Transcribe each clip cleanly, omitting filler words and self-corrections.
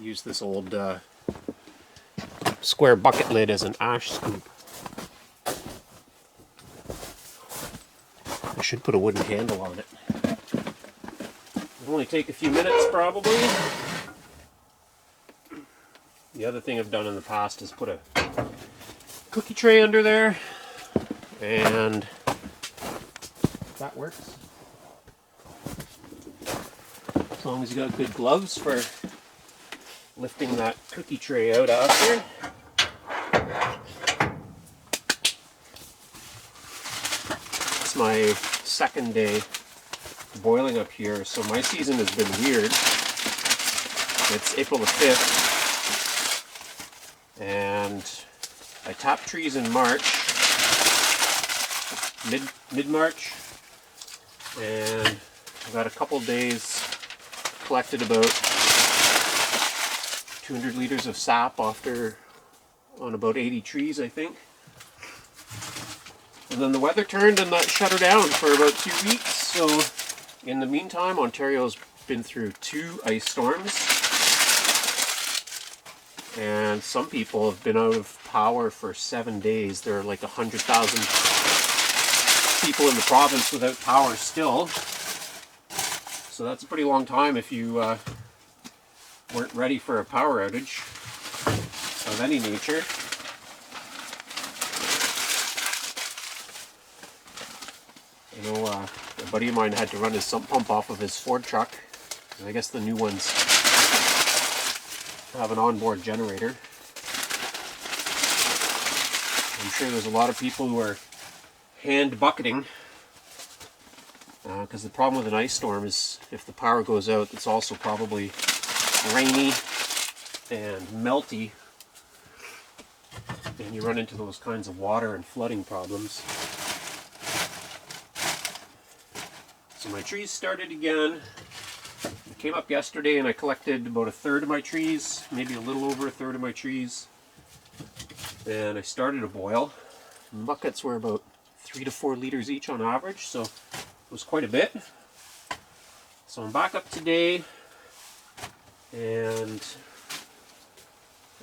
use this old square bucket lid as an ash scoop. I should put a wooden handle on it. It'll only take a few minutes probably. The other thing I've done in the past is put a cookie tray under there, and that works. As long as you got good gloves for lifting that cookie tray out after. It's my second day boiling up here, so my season has been weird. It's April the 5th, and I tapped trees in March, mid-March, and I got a couple days, collected about 200 liters of sap on about 80 trees, I think. And then the weather turned and that shut her down for about 2 weeks. So in the meantime, Ontario's been through 2 ice storms. And some people have been out of power for 7 days. There are like 100,000 people in the province without power still. So that's a pretty long time if you weren't ready for a power outage of any nature. I know a buddy of mine had to run his sump pump off of his Ford truck. And I guess the new ones have an onboard generator. I'm sure there's a lot of people who are hand bucketing, because the problem with an ice storm is if the power goes out, it's also probably rainy and melty, and you run into those kinds of water and flooding problems. So my trees started again. I came up yesterday and I collected about 1/3 of my trees, maybe a little over 1/3 of my trees, and I started a boil. The buckets were about 3 to 4 liters each on average, so it was quite a bit. So I'm back up today, and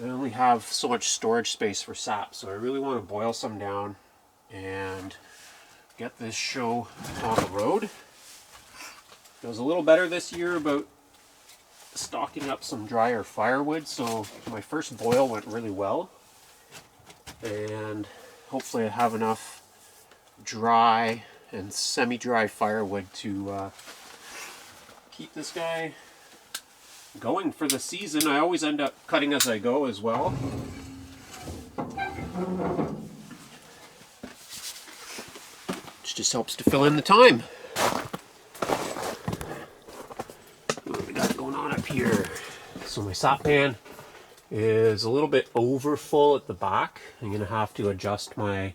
I only have so much storage space for sap, so I really want to boil some down and get this show on the road. It was a little better this year about stocking up some drier firewood, so my first boil went really well, and hopefully I have enough dry and semi-dry firewood to keep this guy going for the season. I always end up cutting as I go as well. Which just helps to fill in the time. What do we got going on up here? So my sap pan is a little bit over full at the back. I'm going to have to adjust my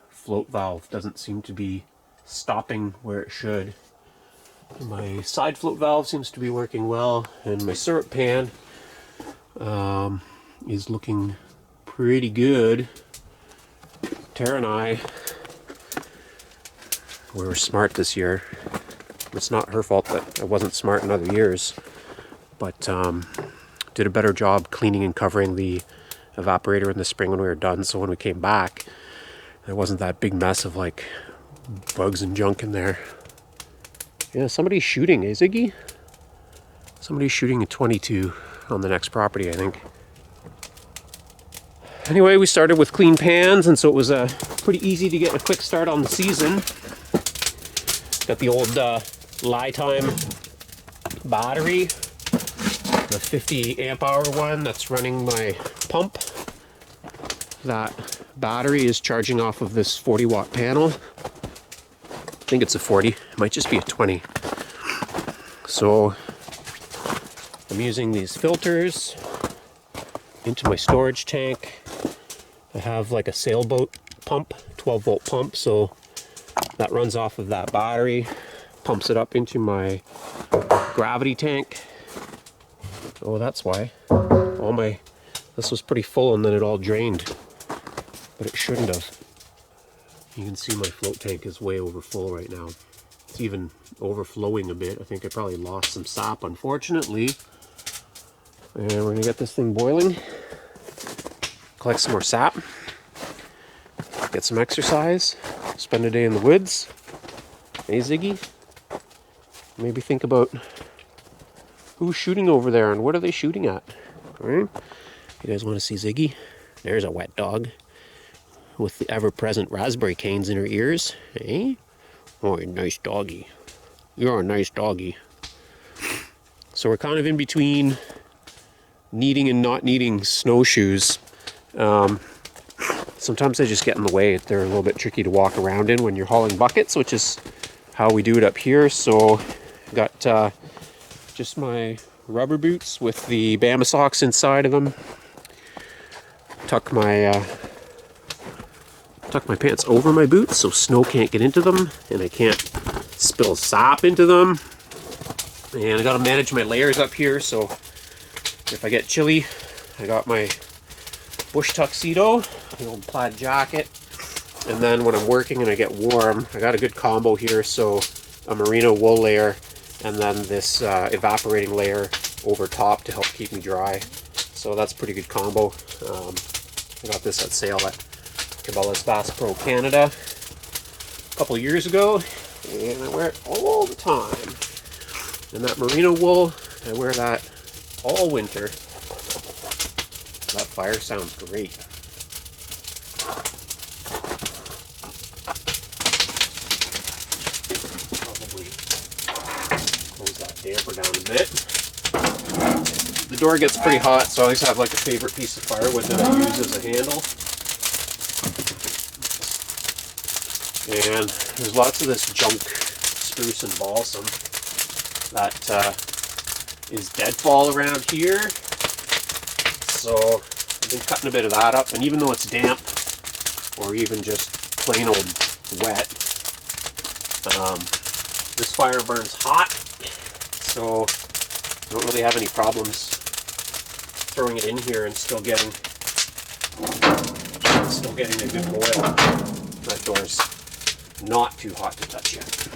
float valve. Doesn't seem to be stopping where it should. My side float valve seems to be working well, and my syrup pan is looking pretty good. Tara and I, we were smart this year. It's not her fault that I wasn't smart in other years, but did a better job cleaning and covering the evaporator in the spring when we were done, so when we came back there wasn't that big mess of like bugs and junk in there. Yeah, somebody's shooting, eh, Ziggy? Somebody's shooting a 22 on the next property, I think. Anyway, we started with clean pans, and so it was pretty easy to get a quick start on the season. Got the old Lifetime battery, the 50 amp hour one that's running my pump. That battery is charging off of this 40 watt panel. I think it's a 40, it might just be a 20. So I'm using these filters into my storage tank. I have like a sailboat pump, 12 volt pump, so that runs off of that battery, pumps it up into my gravity tank. Oh, that's why. This was pretty full and then it all drained, but it shouldn't have. You can see my float tank is way over full right now. It's even overflowing a bit. I think I probably lost some sap, unfortunately. And we're gonna get this thing boiling, collect some more sap, get some exercise, spend a day in the woods. Hey Ziggy, maybe think about who's shooting over there and what are they shooting at. All right? You guys want to see Ziggy? There's a wet dog with the ever-present raspberry canes in her ears. Hey? Oh, you're a nice doggy. You're a nice doggy. So we're kind of in between needing and not needing snowshoes. Sometimes they just get in the way. They're a little bit tricky to walk around in when you're hauling buckets, which is how we do it up here. So I got just my rubber boots with the Bama socks inside of them. Tuck my pants over my boots so snow can't get into them and I can't spill sap into them. And I gotta manage my layers up here, so if I get chilly, I got my bush tuxedo, the old plaid jacket, and then when I'm working and I get warm, I got a good combo here, so a merino wool layer and then this evaporating layer over top to help keep me dry. So that's a pretty good combo. I got this at sale at Cabela's Bass Pro Canada a couple of years ago, and I wear it all the time. And that merino wool, I wear that all winter. That fire sounds great. Probably close that damper down a bit. The door gets pretty hot, so I always have like a favorite piece of firewood that I use as a handle. And there's lots of this junk spruce and balsam that is deadfall around here. So I've been cutting a bit of that up, and even though it's damp or even just plain old wet, this fire burns hot, so I don't really have any problems throwing it in here and still getting a good boil. That door's not too hot to touch yet.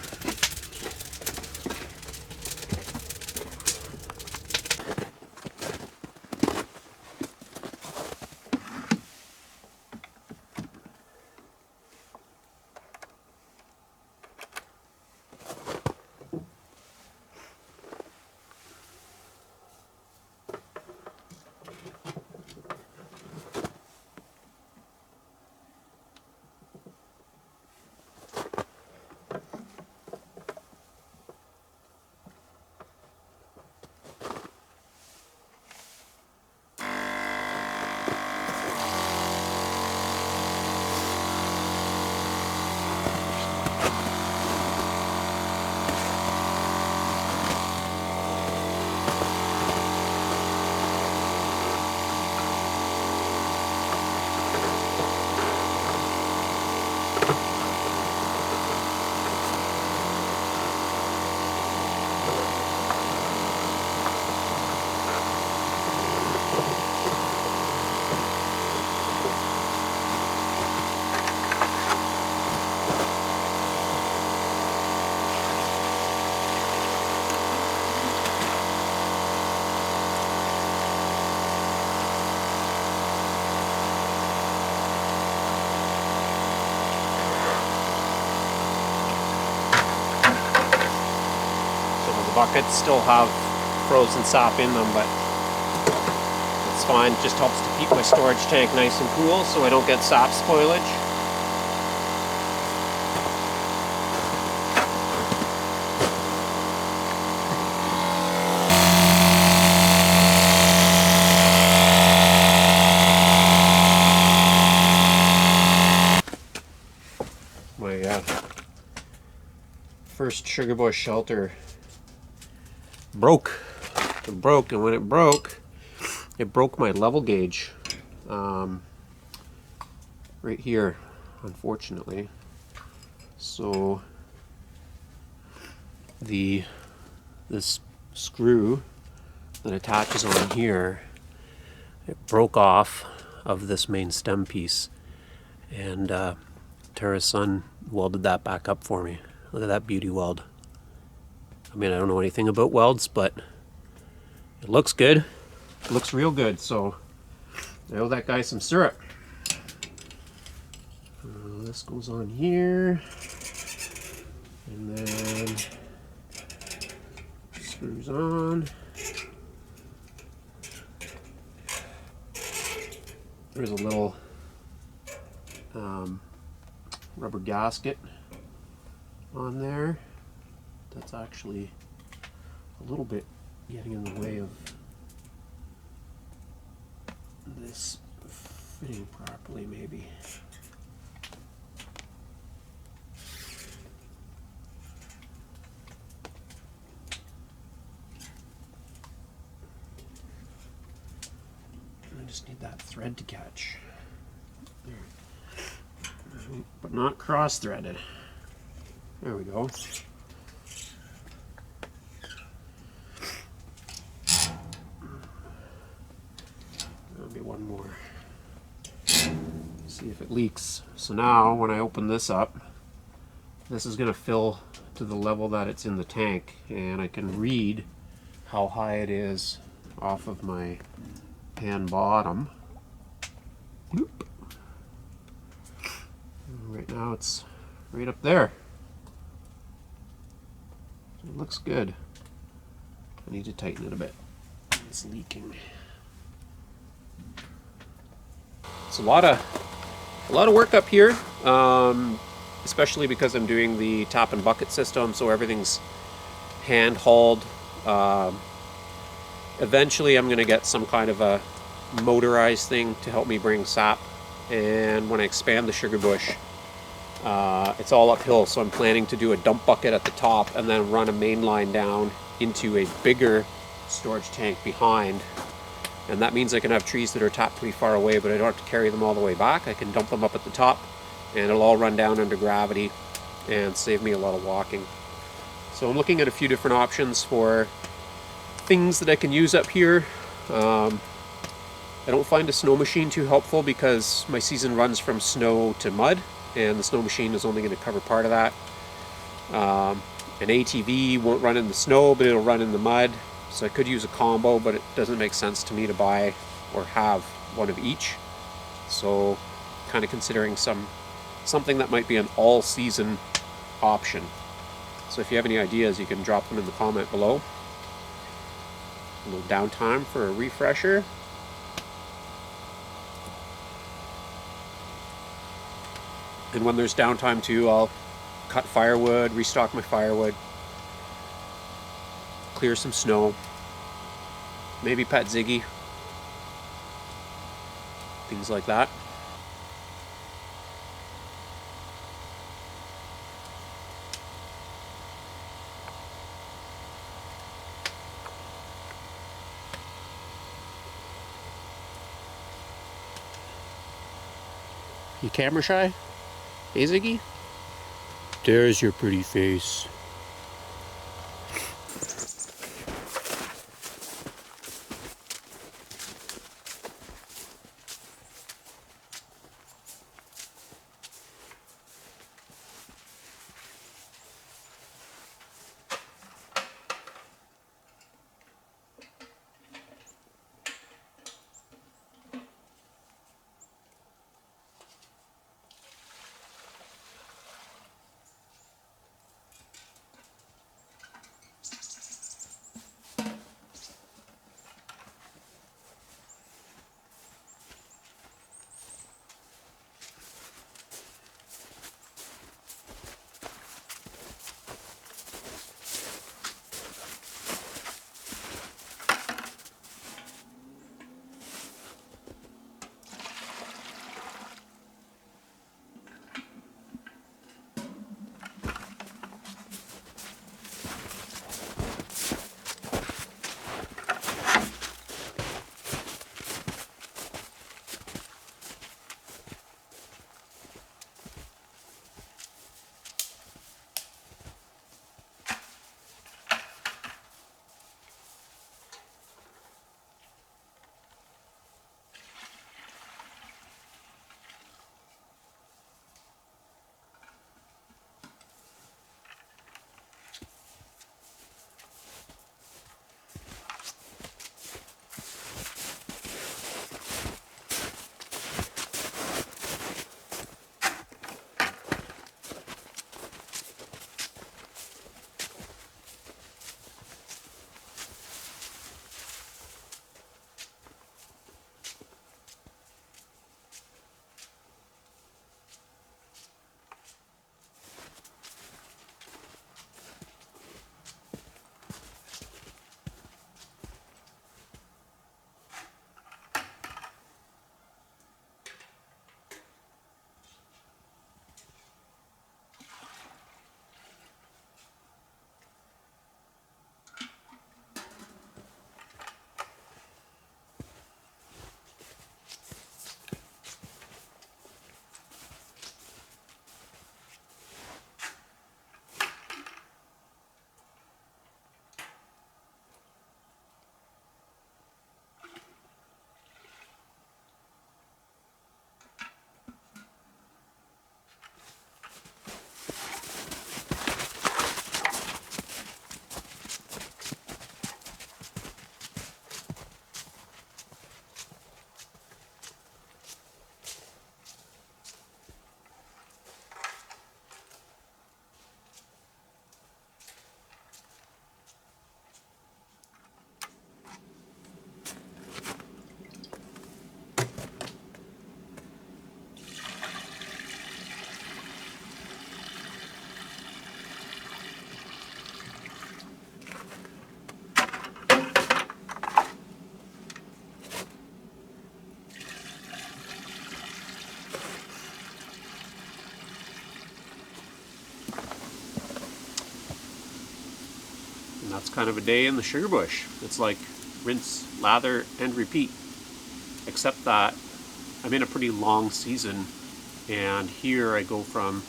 Buckets still have frozen sap in them, but it's fine. It just helps to keep my storage tank nice and cool so I don't get sap spoilage. My first sugar bush shelter broke. It broke, and when it broke my level gauge right here, unfortunately. So this screw that attaches on here, it broke off of this main stem piece, and Tara's son welded that back up for me. Look at that beauty weld. I mean, I don't know anything about welds, but it looks good. It looks real good, so I owe that guy some syrup. This goes on here, and then screws on. There's a little rubber gasket on there that's actually a little bit getting in the way of this fitting properly, maybe. I just need that thread to catch. There. But not cross-threaded. There we go. Maybe one more. See if it leaks. So now when I open this up, this is going to fill to the level that it's in the tank, and I can read how high it is off of my pan bottom. Bloop. Right now it's right up there. It looks good. I need to tighten it a bit. It's leaking. It's a lot of work up here, especially because I'm doing the top and bucket system, so everything's hand hauled. Eventually I'm going to get some kind of a motorized thing to help me bring sap, and when I expand the sugar bush, it's all uphill, so I'm planning to do a dump bucket at the top and then run a main line down into a bigger storage tank behind. And that means I can have trees that are tapped pretty far away, but I don't have to carry them all the way back. I can dump them up at the top, and it'll all run down under gravity and save me a lot of walking. So I'm looking at a few different options for things that I can use up here. I don't find a snow machine too helpful because my season runs from snow to mud, and the snow machine is only going to cover part of that. An ATV won't run in the snow, but it'll run in the mud. So I could use a combo, but it doesn't make sense to me to buy or have one of each. So kind of considering something that might be an all-season option. So if you have any ideas, you can drop them in the comment below. A little downtime for a refresher. And when there's downtime too, I'll cut firewood, restock my firewood, clear some snow, maybe pet Ziggy, things like that. You camera shy? Hey Ziggy? There's your pretty face. that's kind of a day in the sugar bush. It's like rinse, lather, and repeat. Except that I'm in a pretty long season, and here I go from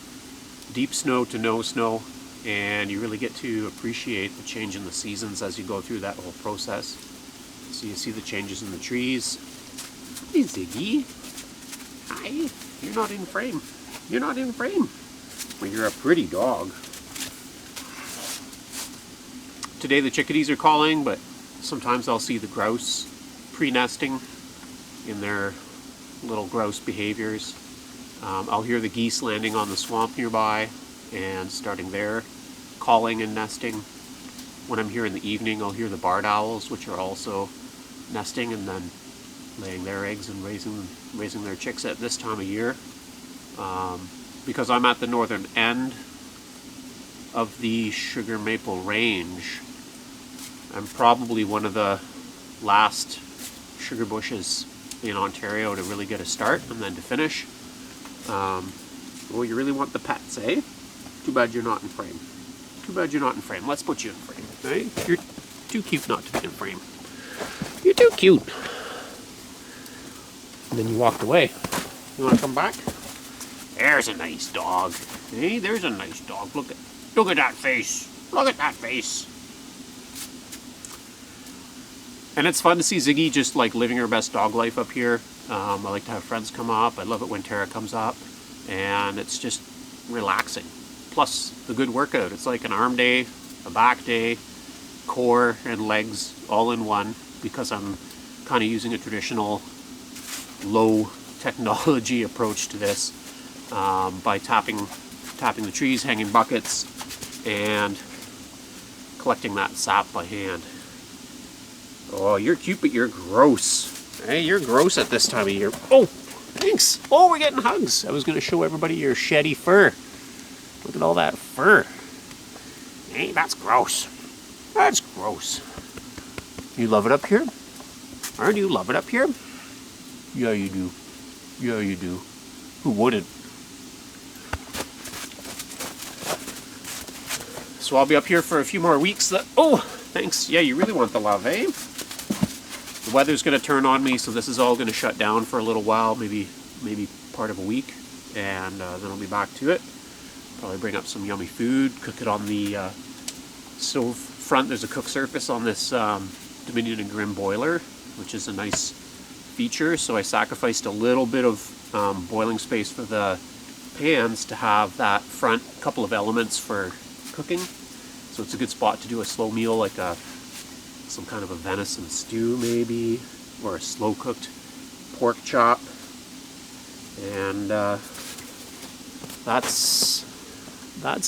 deep snow to no snow, and you really get to appreciate the change in the seasons as you go through that whole process. So you see the changes in the trees. Hi, Ziggy. Hi. You're not in frame. You're not in frame. Well, you're a pretty dog. Today the chickadees are calling, but sometimes I'll see the grouse pre-nesting in their little grouse behaviors. I'll hear the geese landing on the swamp nearby and starting their calling and nesting. When I'm here in the evening, I'll hear the barred owls, which are also nesting and then laying their eggs and raising their chicks at this time of year. Because I'm at the northern end of the sugar maple range, I'm probably one of the last sugar bushes in Ontario to really get a start and then to finish. Well, you really want the pets, eh? Too bad you're not in frame. Too bad you're not in frame. Let's put you in frame, eh? You're too cute not to be in frame. You're too cute. And then you walked away. You want to come back? There's a nice dog. Hey, there's a nice dog. Look at that face. Look at that face. And it's fun to see Ziggy just like living her best dog life up here. I like to have friends come up. I love it when Tara comes up. And it's just relaxing. Plus the good workout. It's like an arm day, a back day, core and legs all in one, because I'm kind of using a traditional low technology approach to this by tapping the trees, hanging buckets, and collecting that sap by hand. Oh, you're cute, but you're gross. Hey, you're gross at this time of year. Oh, thanks. Oh, we're getting hugs. I was going to show everybody your sheddy fur. Look at all that fur. Hey, that's gross. That's gross. You love it up here? Or do you love it up here? Yeah, you do. Yeah, you do. Who wouldn't? So I'll be up here for a few more weeks. Oh, thanks. Yeah, you really want the love, eh? The weather's going to turn on me, so this is all going to shut down for a little while, maybe part of a week, and then I'll be back to it. Probably bring up some yummy food, cook it on the stove front. There's a cook surface on this Dominion Grimm boiler, which is a nice feature, so I sacrificed a little bit of boiling space for the pans to have that front couple of elements for cooking. So it's a good spot to do a slow meal, like some kind of a venison stew maybe, or a slow cooked pork chop. And that's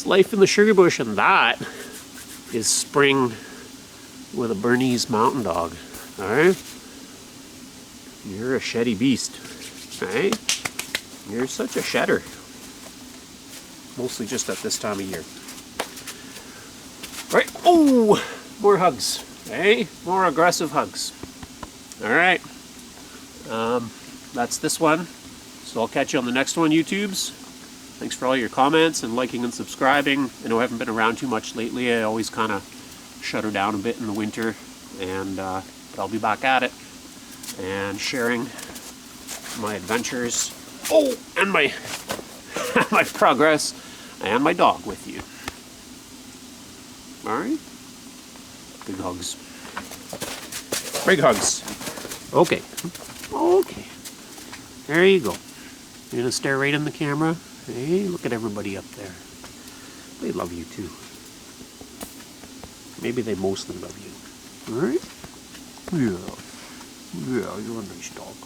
life in the sugar bush, and that is spring with a Bernese mountain dog. Alright? You're a sheddy beast. Alright? You're such a shedder. Mostly just at this time of year. Right. Oh! More hugs. Hey? More aggressive hugs. Alright. That's this one. So I'll catch you on the next one, YouTubes. Thanks for all your comments and liking and subscribing. I know I haven't been around too much lately. I always kind of shut her down a bit in the winter. And but I'll be back at it and sharing my adventures. Oh! And my my progress and my dog with you. Alright? Big hugs. Big hugs. Okay. Okay. There you go. You're gonna stare right in the camera? Hey, look at everybody up there. They love you too. Maybe they mostly love you. Alright? Yeah. Yeah, you're a nice dog.